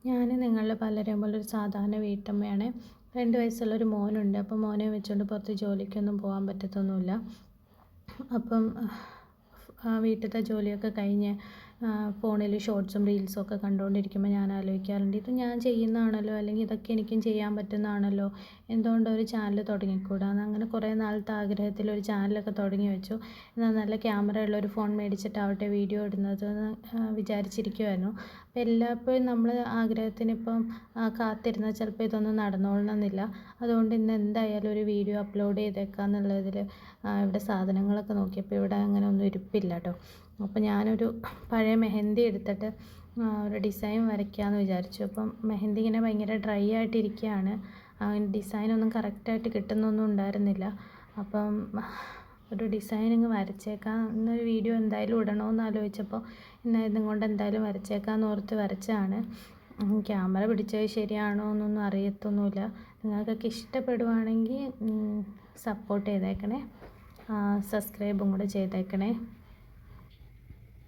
ഞാൻ നിങ്ങളിൽ പലരെയും പോലെ ഒരു സാധാരണ വീട്ടമ്മയാണ്. 2 വയസ്സുള്ളൊരു മോനുണ്ട്. അപ്പോൾ മോനെ വെച്ചുകൊണ്ട് പുറത്ത് ജോലിക്കൊന്നും പോകാൻ പറ്റത്തൊന്നുമില്ല. അപ്പം വീട്ടിലത്തെ ജോലിയൊക്കെ കഴിഞ്ഞ് ഫോണിൽ ഷോർട്സും റീൽസും ഒക്കെ കണ്ടുകൊണ്ടിരിക്കുമ്പോൾ ഞാൻ ആലോചിക്കാറുണ്ട്, ഇത് ഞാൻ ചെയ്യുന്നതാണല്ലോ, അല്ലെങ്കിൽ ഇതൊക്കെ എനിക്കും ചെയ്യാൻ പറ്റുന്നതാണല്ലോ, എന്തുകൊണ്ട് ഒരു ചാനൽ തുടങ്ങിക്കൂടാന്ന്. അങ്ങനെ കുറേ നാളത്തെ ആഗ്രഹത്തിൽ ഒരു ചാനലൊക്കെ തുടങ്ങി വെച്ചു. എന്നാൽ നല്ല ക്യാമറ ഉള്ള ഒരു ഫോൺ മേടിച്ചിട്ടാവട്ടെ വീഡിയോ ഇടുന്നതെന്ന് വിചാരിച്ചിരിക്കുമായിരുന്നു. അപ്പോൾ എല്ലായ്പ്പോഴും നമ്മൾ ആഗ്രഹത്തിനിപ്പം കാത്തിരുന്നാൽ ചിലപ്പോൾ ഇതൊന്നും നടന്നോളണമെന്നില്ല. അതുകൊണ്ട് ഇന്ന് എന്തായാലും ഒരു വീഡിയോ അപ്ലോഡ് ചെയ്തേക്കാം എന്നുള്ളതിൽ ഇവിടെ സാധനങ്ങളൊക്കെ നോക്കിയപ്പോൾ ഇവിടെ അങ്ങനെ ഒന്നും ഇരിപ്പില്ല കേട്ടോ. അപ്പോൾ ഞാനൊരു പഴയ മെഹന്തി എടുത്തിട്ട് ഒരു ഡിസൈൻ വരയ്ക്കാമെന്ന് വിചാരിച്ചു. അപ്പം മെഹന്തി ഇങ്ങനെ ഭയങ്കര ഡ്രൈ ആയിട്ടിരിക്കുകയാണ്. ഡിസൈനൊന്നും കറക്റ്റായിട്ട് കിട്ടുന്നൊന്നും ഉണ്ടായിരുന്നില്ല. അപ്പം ഒരു ഡിസൈനിങ് വരച്ചേക്കാം എന്നൊരു വീഡിയോ എന്തായാലും ഇടണമെന്ന് ആലോചിച്ചപ്പോൾ ഇന്നും കൊണ്ട് എന്തായാലും വരച്ചേക്കാമെന്ന് ഓർത്ത് വരച്ചതാണ്. ക്യാമറ പിടിച്ചത് ശരിയാണോ എന്നൊന്നും അറിയത്തൊന്നുമില്ല. നിങ്ങൾക്കൊക്കെ ഇഷ്ടപ്പെടുവാണെങ്കിൽ സപ്പോർട്ട് ചെയ്തേക്കണേ, സബ്സ്ക്രൈബും കൂടെ ചെയ്തേക്കണേ.